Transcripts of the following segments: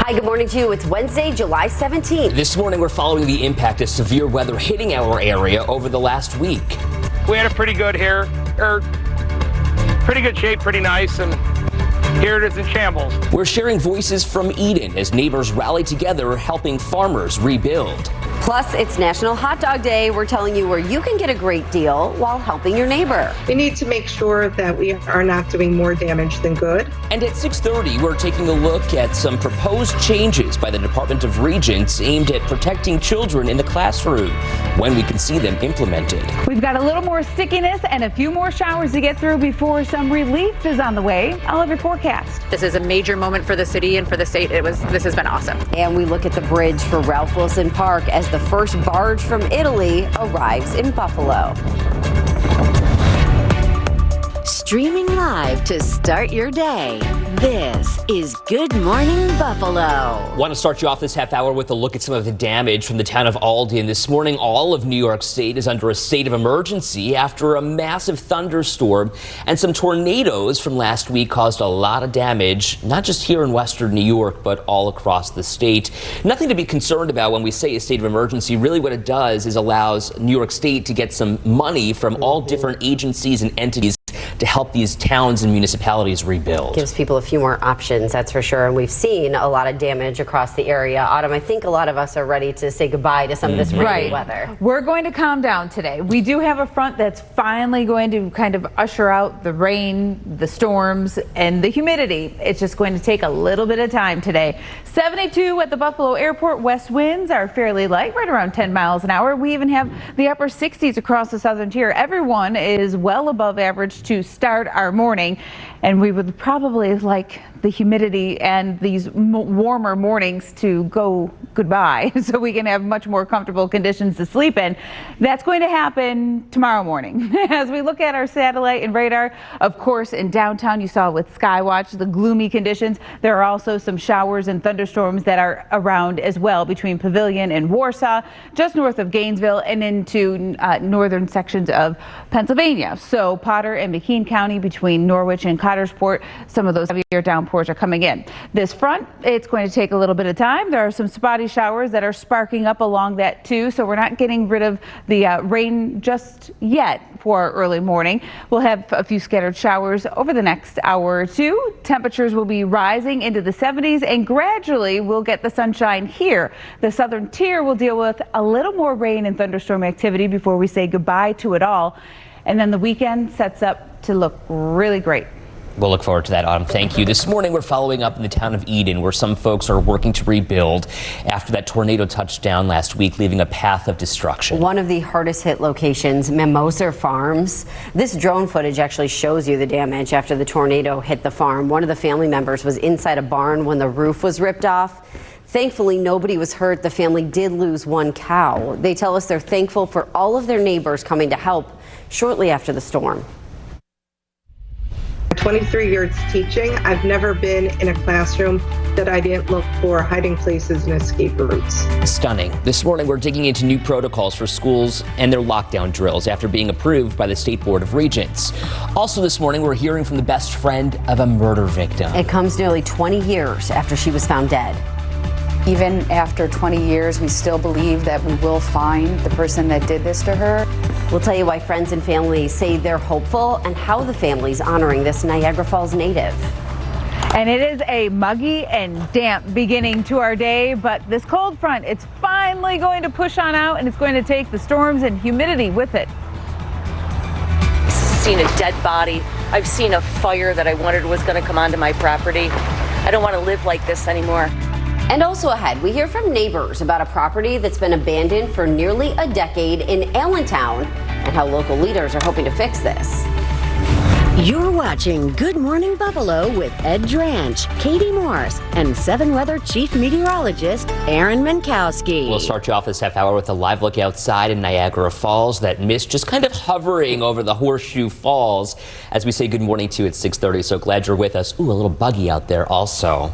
Hi, good morning to you. It's Wednesday, July 17th. This morning, we're following the impact of severe weather hitting our area over the last week. We had a pretty good pretty good shape, pretty nice, and here it is in shambles. We're sharing voices from Eden as neighbors rally together, helping farmers rebuild. Plus, it's National Hot Dog Day. We're telling you where you can get a great deal while helping your neighbor. We need to make sure that we are not doing more damage than good. And at 6:30, we're taking a look at some proposed changes by the Department of Regents aimed at protecting children in the classroom, when we can see them implemented. We've got a little more stickiness and a few more showers to get through before some relief is on the way. I'll have your forecast. This is a major moment for the city and for the state. This has been awesome. And we look at the bridge for Ralph Wilson Park as the first barge from Italy arrives in Buffalo. Streaming live to start your day, this is Good Morning Buffalo. Want to start you off this half hour with a look at some of the damage from the town of Alden. This morning, all of New York State is under a state of emergency after a massive thunderstorm and some tornadoes from last week caused a lot of damage, not just here in Western New York, but all across the state. Nothing to be concerned about when we say a state of emergency. Really what it does is allows New York State to get some money from all different agencies and entities to help these towns and municipalities rebuild. Gives people a few more options, that's for sure. And we've seen a lot of damage across the area. Autumn, I think a lot of us are ready to say goodbye to some of this rainy weather. We're going to calm down today. We do have a front that's finally going to kind of usher out the rain, the storms, and the humidity. It's just going to take a little bit of time today. 72 at the Buffalo Airport. West winds are fairly light, right around 10 miles an hour. We even have the upper 60s across the southern tier. Everyone is well above average to start our morning, and we would probably like the humidity and these warmer mornings to go goodbye so we can have much more comfortable conditions to sleep in. That's going to happen tomorrow morning. As we look at our satellite and radar, of course, in downtown you saw with Skywatch the gloomy conditions. There are also some showers and thunderstorms that are around as well between Pavilion and Warsaw, just north of Gainesville and into northern sections of Pennsylvania. So Potter and McKean County between Norwich and Cottersport, some of those heavier downpours are coming in. This front, it's going to take a little bit of time. There are some spotty showers that are sparking up along that too, so we're not getting rid of the rain just yet for early morning. We'll have a few scattered showers over the next hour or two. Temperatures will be rising into the 70s and gradually we'll get the sunshine here. The southern tier will deal with a little more rain and thunderstorm activity before we say goodbye to it all. And then the weekend sets up to look really great. We'll look forward to that, Autumn. Thank you. This morning, we're following up in the town of Eden, where some folks are working to rebuild after that tornado touched down last week, leaving a path of destruction. One of the hardest hit locations, Mimosa Farms. This drone footage actually shows you the damage after the tornado hit the farm. One of the family members was inside a barn when the roof was ripped off. Thankfully, nobody was hurt. The family did lose one cow. They tell us they're thankful for all of their neighbors coming to help shortly after the storm. 23 years teaching, I've never been in a classroom that I didn't look for hiding places and escape routes. Stunning. This morning, we're digging into new protocols for schools and their lockdown drills after being approved by the State Board of Regents. Also this morning, we're hearing from the best friend of a murder victim. It comes nearly 20 years after she was found dead. Even after 20 years, we still believe that we will find the person that did this to her. We'll tell you why friends and family say they're hopeful and how the family's honoring this Niagara Falls native. And it is a muggy and damp beginning to our day, but this cold front, it's finally going to push on out and it's going to take the storms and humidity with it. I've seen a dead body. I've seen a fire that I wondered was going to come onto my property. I don't want to live like this anymore. And also ahead, we hear from neighbors about a property that's been abandoned for nearly a decade in Allentown and how local leaders are hoping to fix this. You're watching Good Morning Buffalo with Ed Dranch, Katie Morse, and 7 Weather Chief Meteorologist Aaron Minkowski. We'll start you off this half hour with a live look outside in Niagara Falls. That mist just kind of hovering over the Horseshoe Falls as we say good morning to you at 6:30. So glad you're with us. Ooh, a little buggy out there also.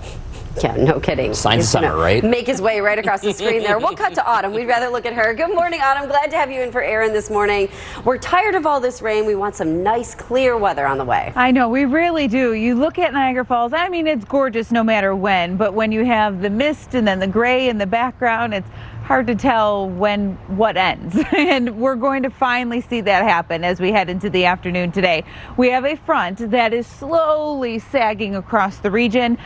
Yeah, no kidding. Signs of summer, right? Make his way right across the screen there. We'll cut to Autumn. We'd rather look at her. Good morning, Autumn. Glad to have you in for Aaron this morning. We're tired of all this rain. We want some nice, clear weather on the way. I know, we really do. You look at Niagara Falls, I mean, it's gorgeous no matter when, but when you have the mist and then the gray in the background, it's hard to tell when what ends. And we're going to finally see that happen as we head into the afternoon today. We have a front that is slowly sagging across the region.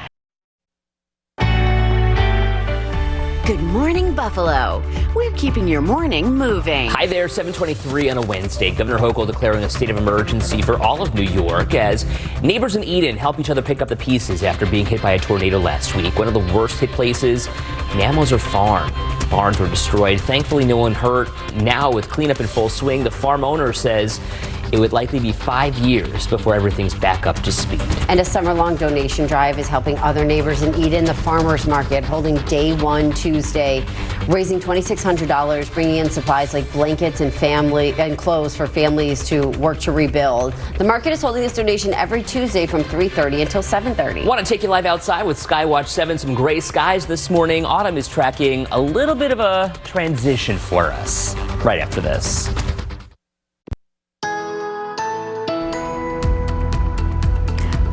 Good morning, Buffalo. We're keeping your morning moving. Hi there, 7:23 on a Wednesday. Governor Hochul declaring a state of emergency for all of New York as neighbors in Eden help each other pick up the pieces after being hit by a tornado last week. One of the worst hit places, Mammoser Farm. Barns were destroyed. Thankfully, no one hurt. Now, with cleanup in full swing, the farm owner says it would likely be 5 years before everything's back up to speed. And a summer-long donation drive is helping other neighbors in Eden. The farmers market holding day one Tuesday, raising $2,600, bringing in supplies like blankets and clothes for families to work to rebuild. The market is holding this donation every Tuesday from 3:30 until 7:30. Want to take you live outside with Skywatch 7. Some gray skies this morning. Autumn is tracking a little bit of a transition for us right after this.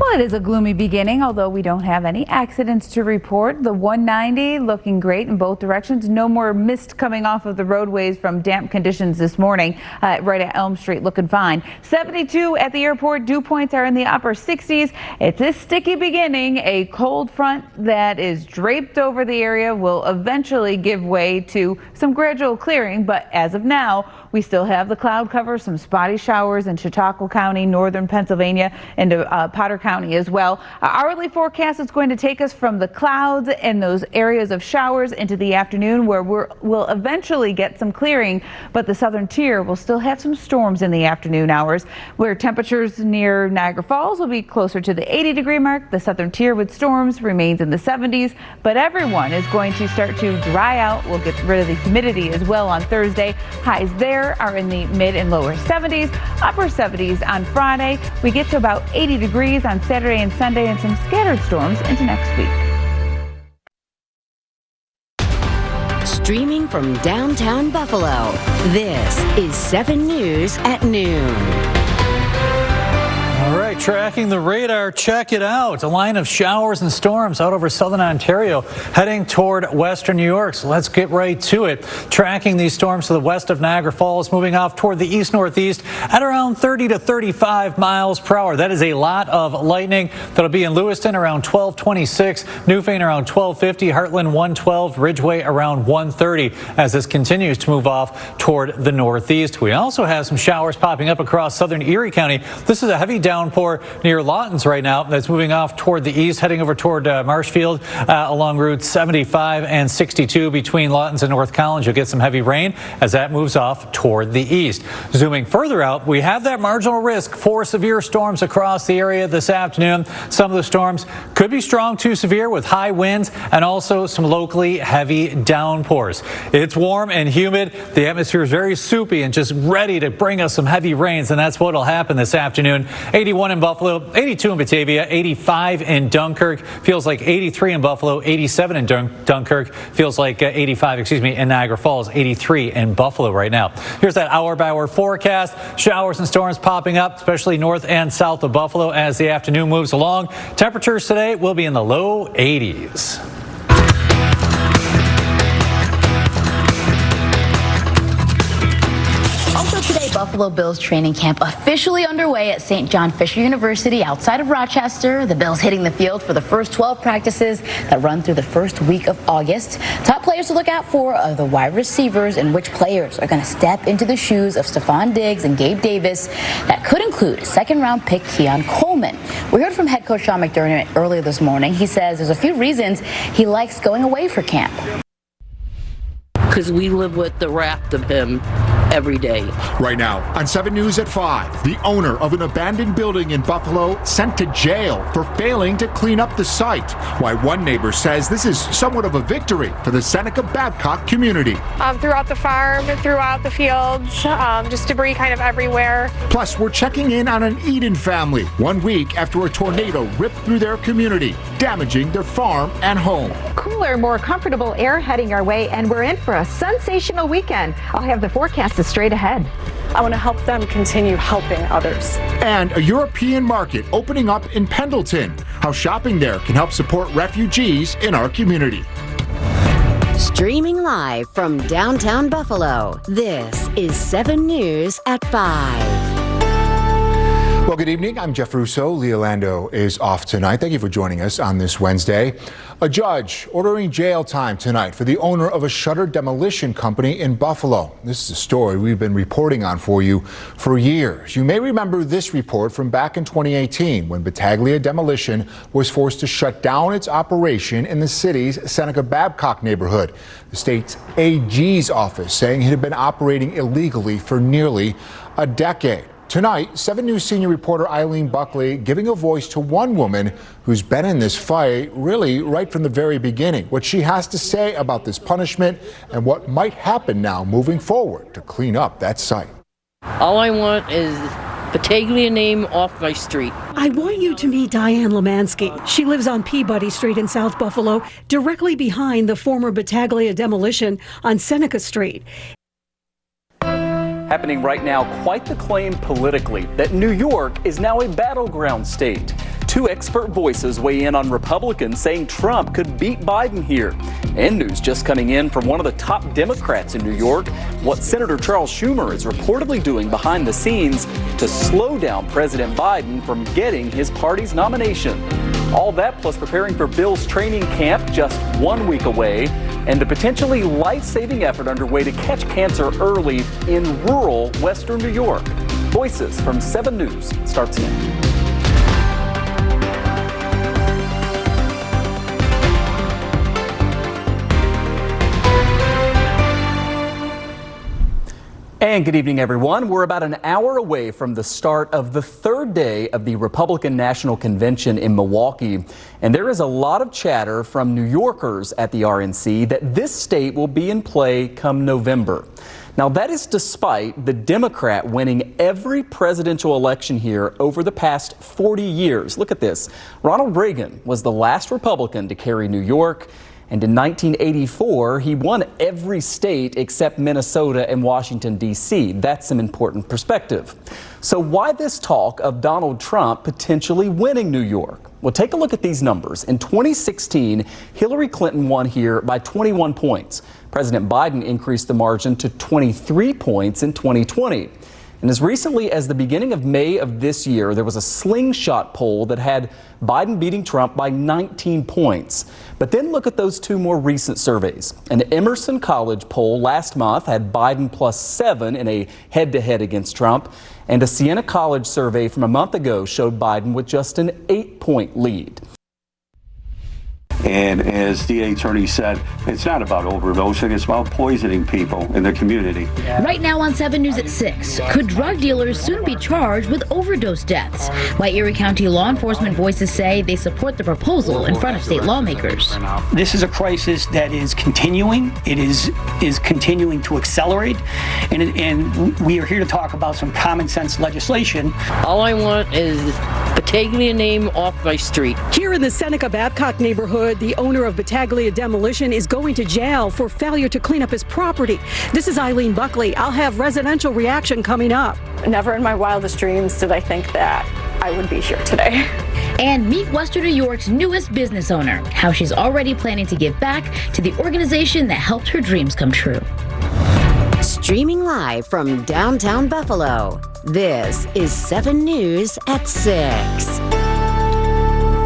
Well, it is a gloomy beginning, although we don't have any accidents to report. The 190 looking great in both directions. No more mist coming off of the roadways from damp conditions this morning. Right at Elm Street looking fine. 72 at the airport. Dew points are in the upper 60s. It's a sticky beginning. A cold front that is draped over the area will eventually give way to some gradual clearing, but as of now, we still have the cloud cover, some spotty showers in Chautauqua County, northern Pennsylvania, into Potter County as well. Our hourly forecast is going to take us from the clouds and those areas of showers into the afternoon, where we'll eventually get some clearing, but the southern tier will still have some storms in the afternoon hours, where temperatures near Niagara Falls will be closer to the 80-degree mark. The southern tier with storms remains in the 70s, but everyone is going to start to dry out. We'll get rid of the humidity as well on Thursday. Highs there are in the mid and lower 70s, upper 70s on Friday. We get to about 80 degrees on Saturday and Sunday, and some scattered storms into next week. Streaming from downtown Buffalo, this is 7 News at noon. All right, tracking the radar, check it out. A line of showers and storms out over southern Ontario heading toward western New York. So let's get right to it. Tracking these storms to the west of Niagara Falls, moving off toward the east-northeast at around 30 to 35 miles per hour. That is a lot of lightning. That'll be in Lewiston around 1226, Newfane around 1250, Heartland 112, Ridgeway around 130 as this continues to move off toward the northeast. We also have some showers popping up across southern Erie County. This is a heavy downpour near Lawton's right now that's moving off toward the east, heading over toward Marshfield along routes 75 and 62 between Lawton's and North Collins. You'll get some heavy rain as that moves off toward the east. Zooming further out, we have that marginal risk for severe storms across the area this afternoon. Some of the storms could be strong to severe with high winds and also some locally heavy downpours. It's warm and humid. The atmosphere is very soupy and just ready to bring us some heavy rains, and that's what will happen this afternoon. 81 in Buffalo, 82 in Batavia, 85 in Dunkirk. Feels like 83 in Buffalo, 87 in Dunkirk. Feels like 85, in Niagara Falls, 83 in Buffalo right now. Here's that hour-by-hour forecast. Showers and storms popping up, especially north and south of Buffalo as the afternoon moves along. Temperatures today will be in the low 80s. Today, Buffalo Bills training camp officially underway at St. John Fisher University outside of Rochester. The Bills hitting the field for the first 12 practices that run through the first week of August. Top players to look out for are the wide receivers, and which players are going to step into the shoes of Stephon Diggs and Gabe Davis. That could include second-round pick Keon Coleman. We heard from head coach Sean McDermott earlier this morning. He says there's a few reasons he likes going away for camp. Because we live with the raft of him every day. Right now, on 7 News at 5, the owner of an abandoned building in Buffalo sent to jail for failing to clean up the site. Why one neighbor says this is somewhat of a victory for the Seneca-Babcock community. Throughout the farm, throughout the fields, just debris kind of everywhere. Plus, we're checking in on an Eden family 1 week after a tornado ripped through their community, damaging their farm and home. Cooler, more comfortable air heading our way, and we're in for a sensational weekend. I'll have the forecast straight ahead. I want to help them continue helping others. And a European market opening up in Pendleton. How shopping there can help support refugees in our community. Streaming live from downtown Buffalo, this is 7 News at 5. Well, good evening. I'm Jeff Russo. Leah Lando is off tonight. Thank you for joining us on this Wednesday. A judge ordering jail time tonight for the owner of a shuttered demolition company in Buffalo. This is a story we've been reporting on for you for years. You may remember this report from back in 2018 when Battaglia Demolition was forced to shut down its operation in the city's Seneca-Babcock neighborhood. The state's AG's office saying it had been operating illegally for nearly a decade. Tonight, 7 News senior reporter Eileen Buckley giving a voice to one woman who's been in this fight really right from the very beginning. What she has to say about this punishment and what might happen now moving forward to clean up that site. All I want is Battaglia name off my street. I want you to meet Diane Lemansky. She lives on Peabody Street in South Buffalo, directly behind the former Battaglia Demolition on Seneca Street. Happening right now, quite the claim politically that New York is now a battleground state. 2 expert voices weigh in on Republicans saying Trump could beat Biden here. And news just coming in from one of the top Democrats in New York, what Senator Charles Schumer is reportedly doing behind the scenes to slow down President Biden from getting his party's nomination. All that plus preparing for Bill's training camp just 1 week away, and the potentially life-saving effort underway to catch cancer early in rural Western New York. Voices from 7 News starts now. And good evening, everyone. We're about an hour away from the start of the 3rd day of the Republican National Convention in Milwaukee. And there is a lot of chatter from New Yorkers at the RNC that this state will be in play come November. Now, that is despite the Democrat winning every presidential election here over the past 40 years. Look at this. Ronald Reagan was the last Republican to carry New York. And in 1984, he won every state except Minnesota and Washington, D.C. That's some important perspective. So why this talk of Donald Trump potentially winning New York? Well, take a look at these numbers. In 2016, Hillary Clinton won here by 21 points. President Biden increased the margin to 23 points in 2020. And as recently as the beginning of May of this year, there was a slingshot poll that had Biden beating Trump by 19 points. But then look at those 2 more recent surveys. An Emerson College poll last month had Biden +7 in a head-to-head against Trump. And a Siena College survey from a month ago showed Biden with just an 8-point lead. And as DA attorney said, it's not about overdosing, it's about poisoning people in the community. Right now on 7 News at 6, could drug dealers soon be charged with overdose deaths? Why Erie County law enforcement voices say they support the proposal in front of state lawmakers. This is a crisis that is continuing. It is continuing to accelerate. And we are here to talk about some common sense legislation. All I want is Battaglia name off my street. Here in the Seneca-Babcock neighborhood, the owner of Battaglia Demolition is going to jail for failure to clean up his property. This is Eileen Buckley. I'll have residential reaction coming up. Never in my wildest dreams did I think that I would be here today. And meet Western New York's newest business owner, how she's already planning to give back to the organization that helped her dreams come true. Streaming live from downtown Buffalo, this is 7 News at 6.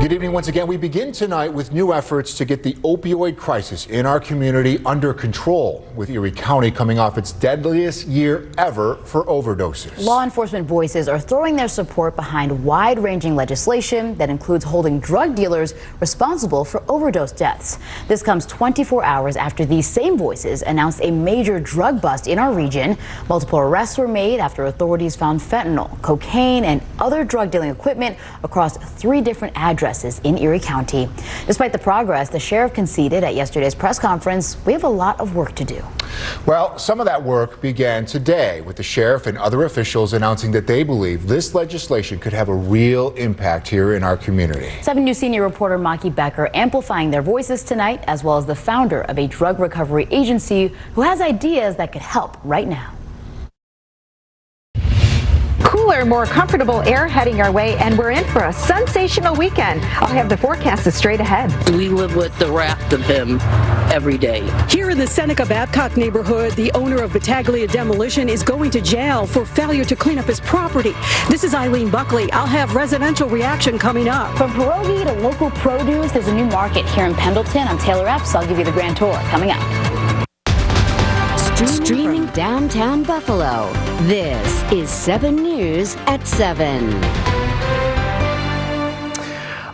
Good evening once again. We begin tonight with new efforts to get the opioid crisis in our community under control, with Erie County coming off its deadliest year ever for overdoses. Law enforcement voices are throwing their support behind wide-ranging legislation that includes holding drug dealers responsible for overdose deaths. This comes 24 hours after these same voices announced a major drug bust in our region. Multiple arrests were made after authorities found fentanyl, cocaine, and other drug dealing equipment across 3 different addresses in Erie County. Despite the progress, the sheriff conceded at yesterday's press conference, we have a lot of work to do. Well, some of that work began today with the sheriff and other officials announcing that they believe this legislation could have a real impact here in our community. 7 News senior reporter Maki Becker amplifying their voices tonight, as well as the founder of a drug recovery agency who has ideas that could help right now. Cooler, more comfortable air heading our way, and we're in for a sensational weekend. I'll have the forecast straight ahead. We live with the wrath of him every day. Here in the Seneca Babcock neighborhood, the owner of Battaglia Demolition is going to jail for failure to clean up his property. This is Eileen Buckley. I'll have residential reaction coming up. From pierogi to local produce, there's a new market here in Pendleton. I'm Taylor Epps. I'll give you the grand tour coming up. Streaming downtown Buffalo, this is 7 News at 7.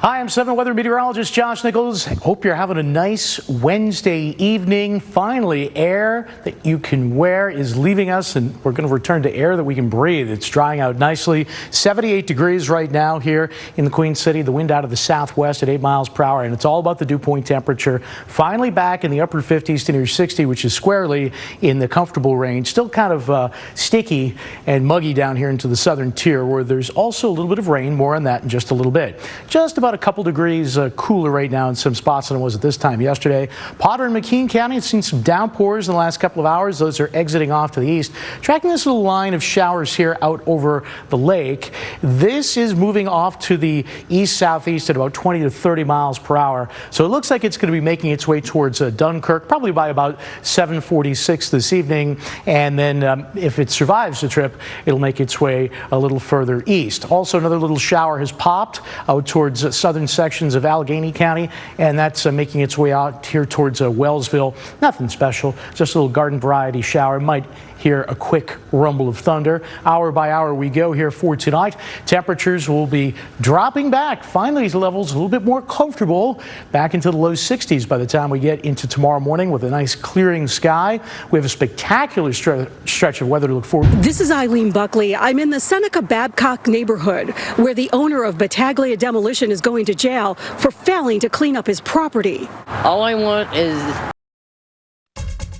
Hi, I'm 7 weather meteorologist Josh Nichols. Hope you're having a nice Wednesday evening. Finally, air that you can wear is leaving us, and we're going to return to air that we can breathe. It's drying out nicely. 78 degrees right now here in the Queen City. The wind out of the southwest at 8 miles per hour, and it's all about the dew point temperature. Finally back in the upper 50s to near 60, which is squarely in the comfortable range. Still kind of sticky and muggy down here into the southern tier, where there's also a little bit of rain. More on that in just a little bit. Just about a couple degrees cooler right now in some spots than it was at this time yesterday. Potter and McKean County has seen some downpours in the last couple of hours. Those are exiting off to the east. Tracking this little line of showers here out over the lake. This is moving off to the east-southeast at about 20 to 30 miles per hour. So it looks like it's going to be making its way towards Dunkirk, probably by about 7:46 this evening. And then if it survives the trip, it'll make its way a little further east. Also, another little shower has popped out towards southern sections of Allegheny County, and that's making its way out here towards Wellsville. Nothing special, just a little garden variety shower. Might hear a quick rumble of thunder. Hour by hour we go here for tonight. Temperatures will be dropping back finally to levels a little bit more comfortable, back into the low 60s by the time we get into tomorrow morning with a nice clearing sky. We have a spectacular stretch of weather to look forward to. This is Eileen Buckley. I'm in the Seneca Babcock neighborhood, where the owner of Battaglia Demolition is going to jail for failing to clean up his property. All I want is...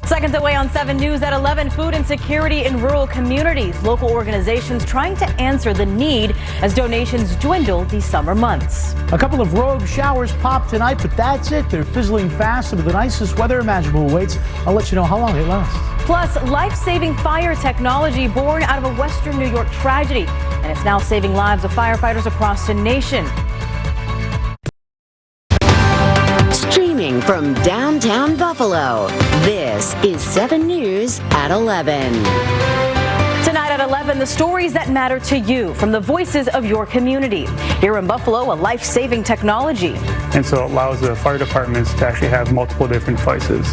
Seconds away on 7 News at 11, food insecurity in rural communities. Local organizations trying to answer the need as donations dwindle these summer months. A couple of rogue showers pop tonight, but that's it. They're fizzling fast, and the nicest weather imaginable awaits. I'll let you know how long it lasts. Plus, life-saving fire technology born out of a Western New York tragedy, and it's now saving lives of firefighters across the nation. Streaming from downtown Buffalo, this is 7 News at 11. Tonight at 11, the stories that matter to you from the voices of your community. Here in Buffalo, a life-saving technology. And so it allows the fire departments to actually have multiple different devices.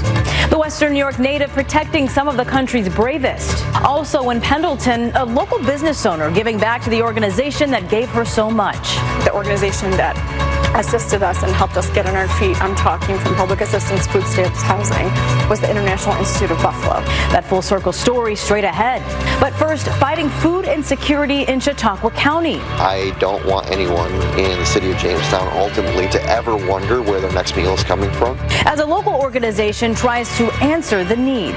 The Western New York native protecting some of the country's bravest. Also in Pendleton, a local business owner giving back to the organization that gave her so much. The organization that assisted us and helped us get on our feet, I'm talking from public assistance, food stamps, housing, was the International Institute of Buffalo. That full circle story straight ahead. But first, fighting food insecurity in Chautauqua County. I don't want anyone in the city of Jamestown ultimately to ever wonder where their next meal is coming from. As a local organization tries to answer the need.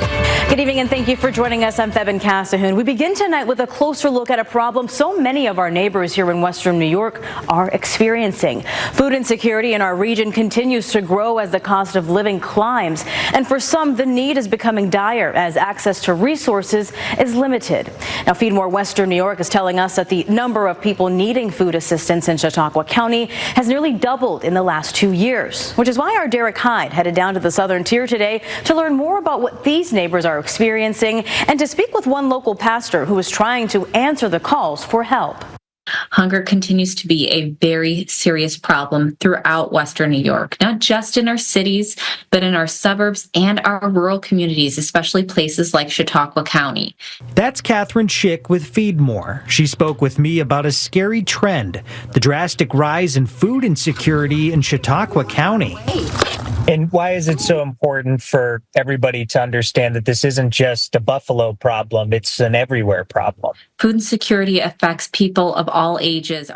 Good evening and thank you for joining us. I'm Febin Casahoon. We begin tonight with a closer look at a problem so many of our neighbors here in Western New York are experiencing. Food insecurity in our region continues to grow as the cost of living climbs, and for some the need is becoming dire as access to resources is limited. Now Feed More Western New York is telling us that the number of people needing food assistance in Chautauqua County has nearly doubled in the last 2 years, which is why our Derek Hyde headed down to the southern tier today to learn more about what these neighbors are experiencing and to speak with one local pastor who is trying to answer the calls for help. Hunger continues to be a very serious problem throughout Western New York, not just in our cities, but in our suburbs and our rural communities, especially places like Chautauqua County. That's Catherine Schick with Feed More. She spoke with me about a scary trend, the drastic rise in food insecurity in Chautauqua County. And why is it so important for everybody to understand that this isn't just a Buffalo problem, it's an everywhere problem? Food insecurity affects people of all ages.